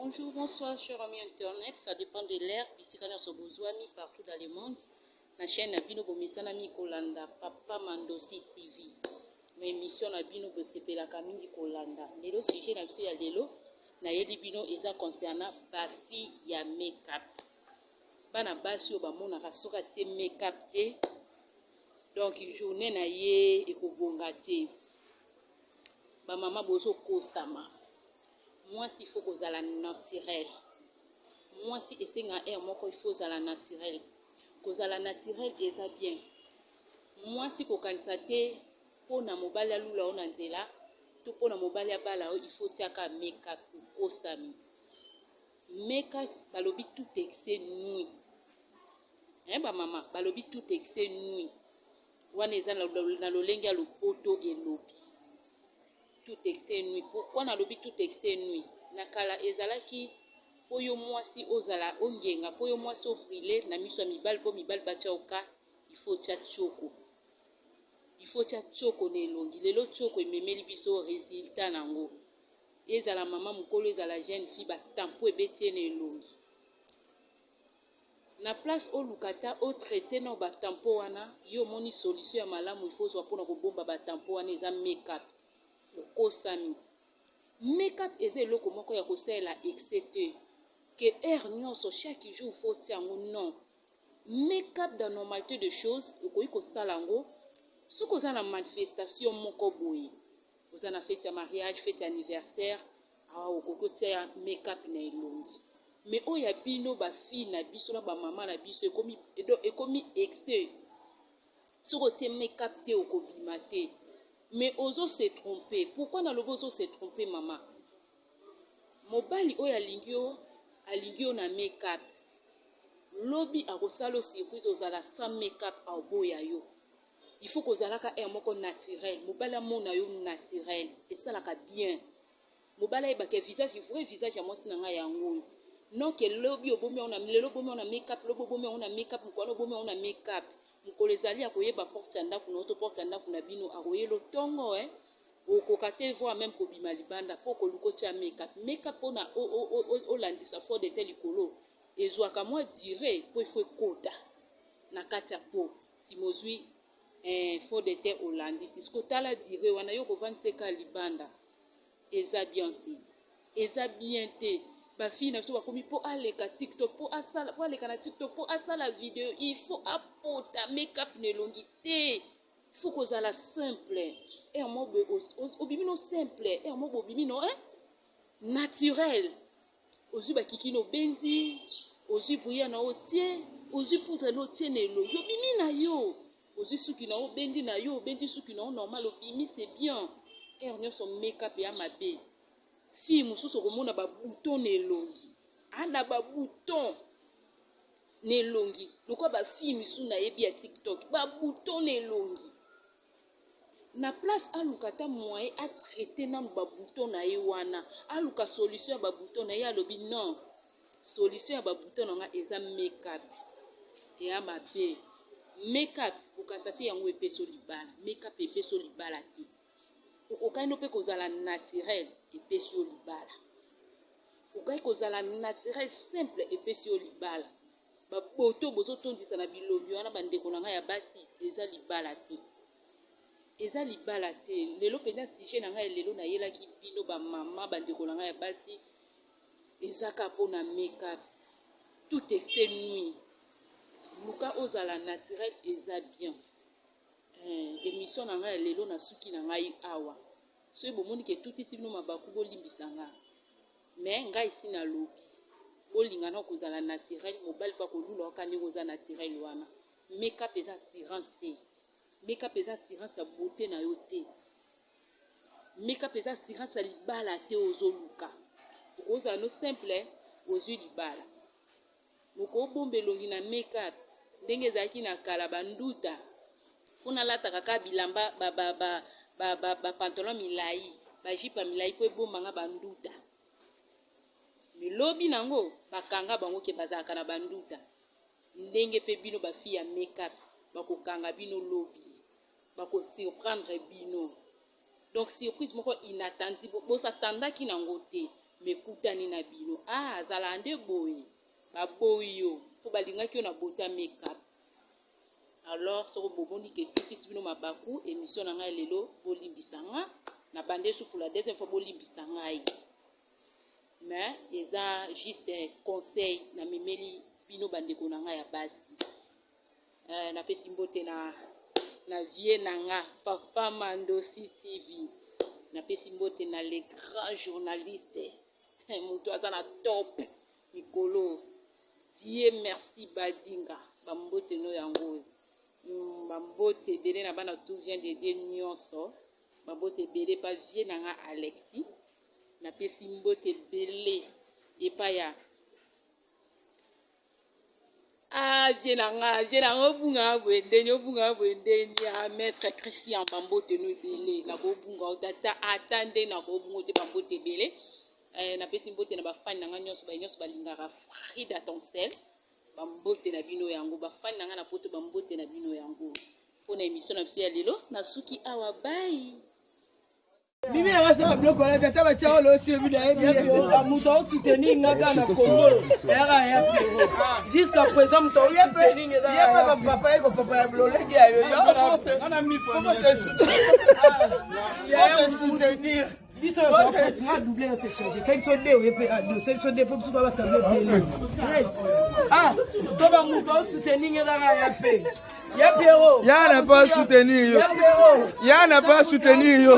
Bonjour, bonsoir, chers amis internet. Ça dépend de l'ère. Bisikana so bozwami partout dans le monde. La chaîne Nabino Bomisanami Kolanda, Papa Mandosi TV. Ma émission Nabino Bosepela Kamingi Kolanda. Lelo sujet na biso ya lelo na yeli bino eza concernant bafi ya make-up. Bana basi oyo bamonaka soki atie make-up te. Donc journée na ye ekobonga te. Ba mama bozo kosama. Moi, s'il faut que ça la naturel. Moi, si esenga air moko il faut ça la naturel. Que ça la naturel eza bien. Moi, si ko kanisa te pona mobali alula ona nzela, to pona mobali abala il faut tiaka make-up kosami. Make-up balobi tout excès nuit. Ba mama balobi tout excès nuit. Wana eza na lolenge ya lopoto elobi. Tout excès nuit. Pourquoi na lobi tout excès nuit? Nakala ezalaki poyo mwasi ozala ongenga poyo mwasi obrile na miso ya mibali po mibali batia oka il faut tia choko. Il faut tia choko na elongi. Lelo choko ememeli biso résultat nango. Ezala mama mukolo ezala jeune fille ba tampo ebetie na elongi. Na place o lukata o traité na ba tampo wana yo moni solution ya malamu il faut zwa pona ko bomba ba tampo wana eza make-up. Okosami. Make-up eza eloko moko ya kosala excès que heure nyonso chaque jour faut tiango non. Make-up dans normalité de choses okoyi kosala ngo soki oza na manifestation moko boye oza na fête ya mariage fête ya anniversaire okoki kotia make-up na elongi. Mais oyo ya bino bafille na biso na bamama na biso ekomi excès soki otie make-up te okobima te. Mais ozo se tromper. Pourquoi na lobo ozo se tromper maman? Mobali oyo alingi yo na make-up. Lobi akosala surprise ozala sans make-up aboya yo. Il faut kozalaka air moko naturel. Mobali amona yo naturel. Esalaka bien. Mobali ayebaka visage, vrai visage ya mwasi na ngai yango. Non que lobi obomi ona lelo bomi ona make-up, lobi obomi ona make-up, mukwana obomi ona make-up. Mukolo ezali akoyeba porte ya ndako na oto porte ya ndako na bino akoyelo tongo okoka te voir même kobima libanda po koluka tia make-up. Make-up pona olandisa fo de tel likolo ezwaka mwa dire po ifo ekota na kati ya po si mozwi fo de tel olandisi siko tala dire wana yo kovandiseka libanda eza bien te. Eza bien te. Bafille na biso bakomi po aleka TikTok po aleka na TikTok po asala video il faut apota make-up nelongi te. Il faut kozala simple et mo obimino simple et mo obimino naturel. Ozu bakiki no benzi ozu buya na otie ozu poudre no tie nelongi obimi na yo ozu suki na obendi na yo obendi suki na normal obimi c'est bien. Et on son make-up ya mabe. Fille mususu komona ba bouton nelongi. Ana ba bouton nelongi. Lokwa ba fille misu na yebi ya TikTok ba bouton nelongi. Na place alukata moyen a traiter na ba bouton na ye wana. Aluka solution ya ba bouton na ye alobi non. Solution ya ba bouton nga eza make-up. Ya mabe. Make-up okasate yango epeso libala. Make-up epeso libala ti. Okokano pe kozala naturel epesi yo libala. Okai kozala naturel simple epesi yo libala. Ba boto bozo tondisa na bilombi wana bandeko na ngai ya basi eza libala te. Eza libala te. Lelo pena sujet na ngai lelo na yelaki bino ba mama bandeko na ngai ya basi eza ka pona make-up. Tout excès nuit. Luka ozala naturel eza bien. Émission na ngai lelo na suki na ngai awa. So bomoni ke tout ici no mabaku bolimbisa nga. Mais ngai ici na lobi. Bolinga na kozala naturel, mobali pa kolula okani koza naturel wana. Make-up eza assurance te. Make-up eza assurance ya beauté na yo te. Make-up eza assurance ya libala te ozoluka. Okozala no simple ozwi libala. Moko bombe longi na make-up ndenge ezalaki na kala banduta. Funa lata kaka bilamba ba pantalon milai ba jipa milai po ebomba nga banduta. Milobi nango bakanga bango ke bazaka na banduta. Ndenge pe bino ba fille ya make-up bakokanga bino lobi. Bako surprendre bino. Donc surprise moko inattendue bo s'attendaki nango te. mekutani na bino azala nde boye baboyi yo mpo balingaki yo na bota make-up. Alors soko bomoni ke tutisi bino mabaku émission na ngai lelo bolimbisa nga na bande su pour la deuxième fois bolimbisa ngai mais eza juste conseil na memeli bino bandeko na ngai ya basi. Napesi mbote na vie na nga Papa Mandosi TV, napesi mbote na les grands journalistes mutu aza na top mikolo. Dieu merci Badinga bambote no yango bambote ebele na bana tout vient de Dieu nyonso bambote ebele pa vie na nga Alexis, napesi mbote ebele epai ya vie na nga obunga bwendeni ya maître Christian bambote no ebele na kobunga otata atande na kobunga te bambote ebele. Napesi mbote na bafani na nga nyonso balingaka Frida Toncel bambote na bino yango bafani na nga na poto bambote na bino yango mpona émission na biso ya lelo na suki awa bai Mimi awasa bloko la tata ba chao lo tue bida ebi muto soutenir ngaka na Congo era ya jusqu'à présent muto soutenir ngaka ya papa eko papa ya blolege ya yo ana mi ya soutenir biso nga doubler na changer section 2 ou EPA2 section 2 pour tout ba tableau bien to ba muto soutenir ngaka ya pe. Ya n'a pas soutenu yo. Ya n'a pas soutenu yo.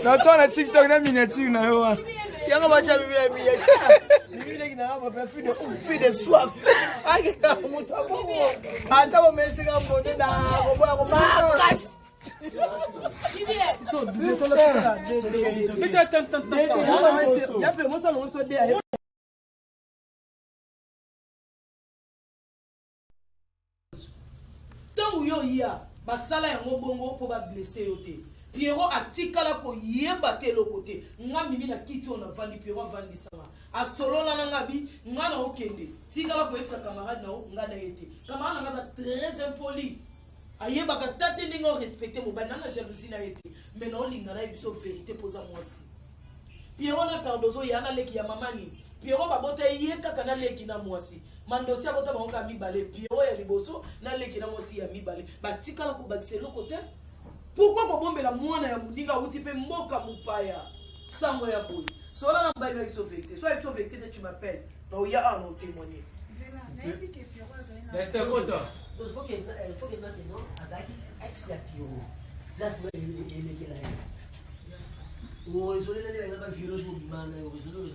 Na TikTok na miniature na yo. Tianga bacha bibi ya miniature. Bibi na ba fille de soif. Ata ba mesika mbonde na ko boya ko ma. Tango yo ya basala yango bongo po ba blesser yo te. Pierrot atikala ko yeba te lokote. Nga mimi na kiti on avandi Pierrot avandi sanga. A solo na ngabi nga na okende. Tikala ko yebisa camarade na nga na yete. Camarade na nga très impoli. Ayeba ka tate ningo respecter mo banana jalousie na yete. Mais na olinga na biso vérité poza mwasi. Pierrot na Cardozo yana leki ya mamani. Pierrot babota yeka kana leki na mwasi. Mandosi abota bango ka mibale. Pierrot ya liboso na leki na mwasi ya mibale. Batikala ko bakise lokote. Pourquoi kobombela mwana ya muninga uti pe mboka mupaya sango ya boy sola na mbaye biso vérité soit biso vérité tu m'appelles donc il y a un témoigner Reste content. Il faut que maintenant Azaki ex ya Pierrot là c'est il est là. O résolé là il va violer jour du mal, o résolé